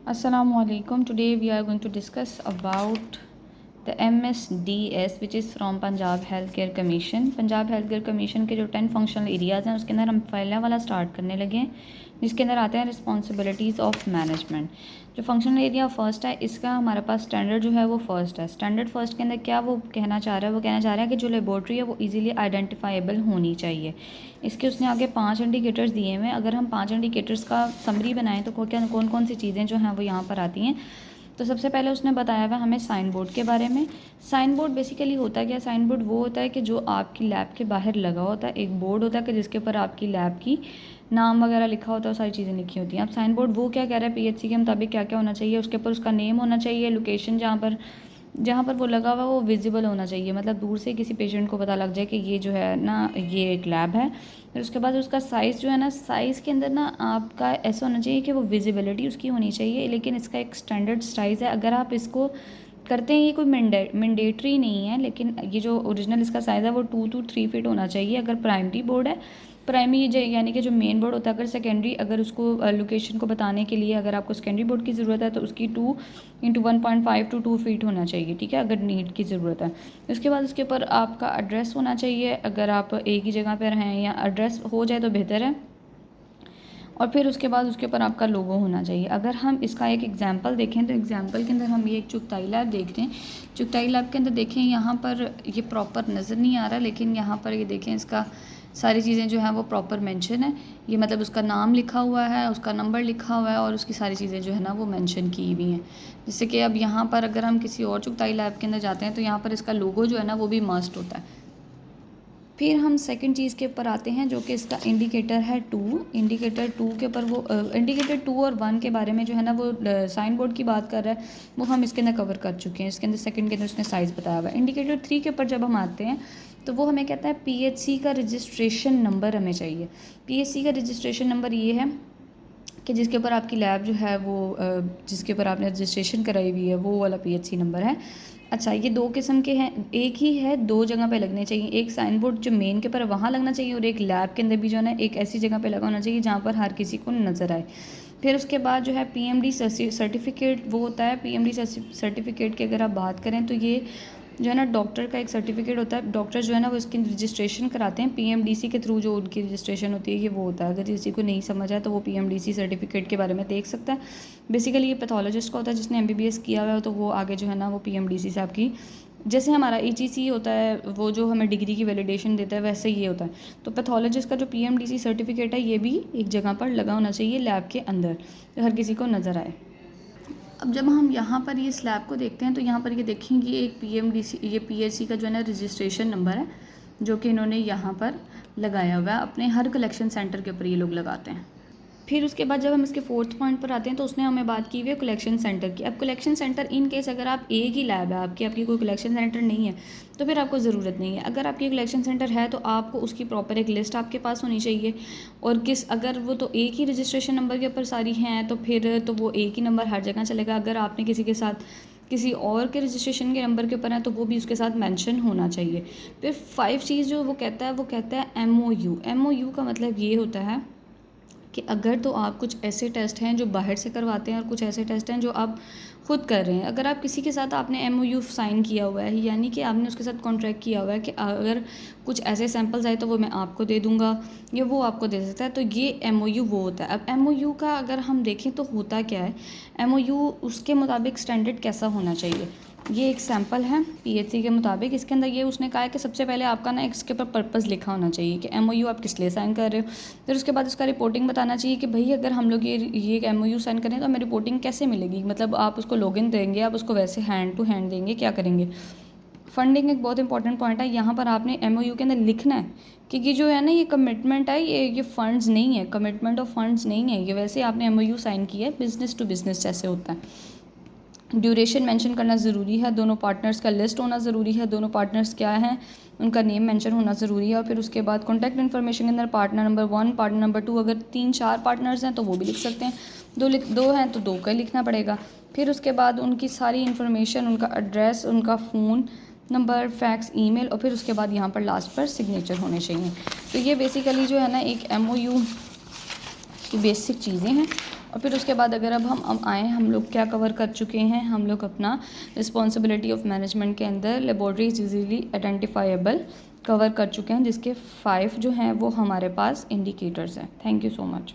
Assalamualaikum. Today we are going to discuss about the MSDS which is from Punjab health care commission. Punjab health care commission के जो 10 functional areas हैं उसके अंदर हम पहला वाला स्टार्ट करने लगे हैं, जिसके अंदर आते हैं रिस्पॉन्सिबिलिटीज़ ऑफ मैनेजमेंट। जो फंक्शनल एरिया फर्स्ट है, इसका हमारे पास स्टैंडर्ड जो है वो फर्स्ट है। स्टैंडर्ड फर्स्ट के अंदर क्या वो कहना चाह रहा है, वो कहना चाह रहा है कि जो लेबॉर्ट्री है वो इजीली आइडेंटिफाइबल होनी चाहिए। इसके उसने आगे 5 इंडिकेटर्स दिए हुए हैं। अगर हम 5 इंडिकेटर्स का समरी बनाएं तो क्या कौन कौन सी चीज़ें जो हैं वो यहाँ पर आती हैं। तो सबसे पहले उसने बताया हुआ हमें साइन बोर्ड के बारे में। साइन बोर्ड बेसिकली होता क्या है? साइन बोर्ड वो होता है कि जो आपकी लैब के बाहर लगा होता है, एक बोर्ड होता है कि जिसके ऊपर आपकी लैब की नाम वगैरह लिखा होता है और सारी चीज़ें लिखी होती हैं। अब साइन बोर्ड वो क्या कह रहा है, पीएचसी के मुताबिक क्या क्या होना चाहिए, उसके ऊपर उसका नेम होना चाहिए, लोकेशन जहाँ पर वो लगा हुआ वो विजिबल होना चाहिए, मतलब दूर से किसी पेशेंट को पता लग जाए कि ये जो है ना ये एक लैब है। फिर उसके बाद उसका साइज़ जो है ना, साइज़ के अंदर ना आपका ऐसा होना चाहिए कि वो विजिबिलिटी उसकी होनी चाहिए, लेकिन इसका एक स्टैंडर्ड साइज़ है। अगर आप इसको करते हैं, ये कोई मैंडेटरी नहीं है, लेकिन ये जो ओरिजिनल इसका साइज़ है वो 2 to 3 फीट होना चाहिए अगर प्राइमरी बोर्ड है। प्राइमरी यानी कि जो मेन बोर्ड होता है, अगर सेकेंडरी अगर उसको लोकेशन को बताने के लिए अगर आपको सेकेंडरी बोर्ड की ज़रूरत है तो उसकी 2 × 1.5 to 2 फीट होना चाहिए, ठीक है, अगर नीड की ज़रूरत है। उसके बाद उसके ऊपर आपका एड्रेस होना चाहिए, अगर आप एक ही जगह पर हैं या एड्रेस हो जाए तो बेहतर है। और फिर उसके बाद उसके ऊपर आपका लोगो होना चाहिए। अगर हम इसका एक एग्जांपल देखें तो एग्जांपल के अंदर हम ये एक चुगताई लैब देख रहे हैं। चुगताई लैब के अंदर देखें, यहाँ पर ये प्रॉपर नज़र नहीं आ रहा, लेकिन यहाँ पर ये देखें इसका सारी चीज़ें जो हैं वो प्रॉपर मेंशन है। ये मतलब उसका नाम लिखा हुआ है, उसका नंबर लिखा हुआ है और उसकी सारी चीज़ें जो है ना वो मेंशन की हुई हैं। जैसे कि अब यहाँ पर अगर हम किसी और चुगताई लैब के अंदर जाते हैं तो यहाँ पर इसका लोगो जो है ना वो भी मस्ट होता है। फिर हम सेकंड चीज़ के ऊपर आते हैं जो कि इसका इंडिकेटर है 2। इंडिकेटर 2 के ऊपर वो इंडिकेटर 2 और 1 के बारे में जो है ना वो साइन बोर्ड की बात कर रहा है, वो हम इसके अंदर कवर कर चुके हैं। इसके अंदर सेकंड के अंदर उसने साइज़ बताया हुआ है। इंडिकेटर 3 के ऊपर जब हम आते हैं तो वो हमें कहता है पीएचसी का रजिस्ट्रेशन नंबर हमें चाहिए। पीएचसी का रजिस्ट्रेशन नंबर ये है कि जिसके ऊपर आपकी लैब जो है वो जिसके ऊपर आपने रजिस्ट्रेशन कराई हुई है वो वाला पीएचसी नंबर है। अच्छा, ये 2 किस्म के हैं, एक ही है 2 जगह पे लगने चाहिए। एक साइन बोर्ड जो मेन के ऊपर वहाँ लगना चाहिए और एक लैब के अंदर भी जो है ना एक ऐसी जगह पे लगा होना चाहिए जहाँ पर हर किसी को नज़र आए। फिर उसके बाद जो है पीएमडी सर्टिफिकेट वो होता है। पीएमडी सर्टिफिकेट की अगर आप बात करें तो ये जो है ना डॉक्टर का एक सर्टिफिकेट होता है। डॉक्टर जो है ना वो इसकी रजिस्ट्रेशन कराते हैं पीएमडीसी के थ्रू, जो उनकी रजिस्ट्रेशन होती है ये वो होता है। अगर किसी को नहीं समझ आए तो वो पीएमडीसी सर्टिफिकेट के बारे में देख सकता है। बेसिकली ये पैथोलॉजिस्ट का होता है जिसने एमबीबीएस किया हुआ है, तो वो आगे जो है ना वो पीएमडीसी से आपकी, जैसे हमारा ईजीसी होता है वो जो हमें डिग्री की वैलिडेशन देता है, वैसे ये होता है। तो पैथोलॉजिस्ट का जो पीएमडीसी सर्टिफिकेट है ये भी एक जगह पर लगा होना चाहिए लैब के अंदर, तो हर किसी को नज़र आए। अब जब हम यहाँ पर ये स्लैब को देखते हैं तो यहाँ पर ये देखेंगे एक पीएमडीसी, ये पीएचसी का जो है ना रजिस्ट्रेशन नंबर है जो कि इन्होंने यहाँ पर लगाया हुआ है। अपने हर कलेक्शन सेंटर के ऊपर ये लोग लगाते हैं। फिर उसके बाद जब हम इसके 4th पॉइंट पर आते हैं तो उसने हमें बात की हुई है कलेक्शन सेंटर की। अब कलेक्शन सेंटर इन केस अगर आप एक ही लैब है आपकी कोई कलेक्शन सेंटर नहीं है तो फिर आपको ज़रूरत नहीं है। अगर आपकी कलेक्शन सेंटर है तो आपको उसकी प्रॉपर एक लिस्ट आपके पास होनी चाहिए, और अगर वो तो एक ही रजिस्ट्रेशन नंबर के ऊपर सारी हैं तो फिर तो वो एक ही नंबर हर जगह चलेगा। अगर आपने किसी के साथ किसी और के रजिस्ट्रेशन के नंबर के ऊपर है तो वो भी उसके साथ मेंशन होना चाहिए। फिर 5 चीज़ जो वो कहता है एमओयू। एमओयू का मतलब ये होता है कि अगर तो आप कुछ ऐसे टेस्ट हैं जो बाहर से करवाते हैं और कुछ ऐसे टेस्ट हैं जो आप खुद कर रहे हैं। अगर आप किसी के साथ आपने एमओयू साइन किया हुआ है, यानी कि आपने उसके साथ कॉन्ट्रैक्ट किया हुआ है कि अगर कुछ ऐसे सैंपल्स आए तो वो मैं आपको दे दूंगा या वो आपको दे सकता है, तो ये एमओयू वो होता है। अब एमओयू का अगर हम देखें तो होता क्या है, एमओयू उसके मुताबिक स्टैंडर्ड कैसा होना चाहिए। ये एक सैम्पल है पीएचसी के मुताबिक। इसके अंदर ये उसने कहा है कि सबसे पहले आपका ना इसके ऊपर पर्पस लिखा होना चाहिए कि एमओयू आप किस लिए साइन कर रहे हो। फिर उसके बाद उसका रिपोर्टिंग बताना चाहिए कि भाई अगर हम लोग ये एमओयू साइन करें तो हमें रिपोर्टिंग कैसे मिलेगी, मतलब आप उसको लॉगिन देंगे, आप उसको वैसे हैंड टू हैंड देंगे, क्या करेंगे। फंडिंग एक बहुत इंपॉर्टेंट पॉइंट है। यहाँ पर आपने एमओयू के अंदर लिखना है कि ये जो है ना ये कमिटमेंट है, ये फंड्स नहीं है, कमिटमेंट ऑफ फंड्स नहीं है, ये वैसे आपने एमओयू साइन किया है बिजनेस टू बिजनेस जैसे होता है। ड्यूरेशन मेंशन करना ज़रूरी है, दोनों पार्टनर्स का लिस्ट होना ज़रूरी है, दोनों पार्टनर्स क्या हैं उनका नेम मेंशन होना ज़रूरी है। और फिर उसके बाद कॉन्टैक्ट इन्फॉर्मेशन के अंदर पार्टनर नंबर 1, पार्टनर नंबर 2, अगर 3-4 पार्टनर्स हैं तो वो भी लिख सकते हैं, दो हैं तो 2 का लिखना पड़ेगा। फिर उसके बाद उनकी सारी इन्फॉर्मेशन, उनका एड्रेस, उनका फ़ोन नंबर, फैक्स, ईमेल, और फिर उसके बाद यहाँ पर लास्ट पर सिग्नेचर होने चाहिए। तो ये बेसिकली जो है ना एक एमओयू की बेसिक चीज़ें हैं। और फिर उसके बाद अगर अब हम आएँ, हम लोग क्या कवर कर चुके हैं, हम लोग अपना रिस्पॉन्सिबिलिटी ऑफ मैनेजमेंट के अंदर laboratory is easily identifiable cover कर चुके हैं, जिसके 5 जो हैं वो हमारे पास इंडिकेटर्स हैं। Thank you so much.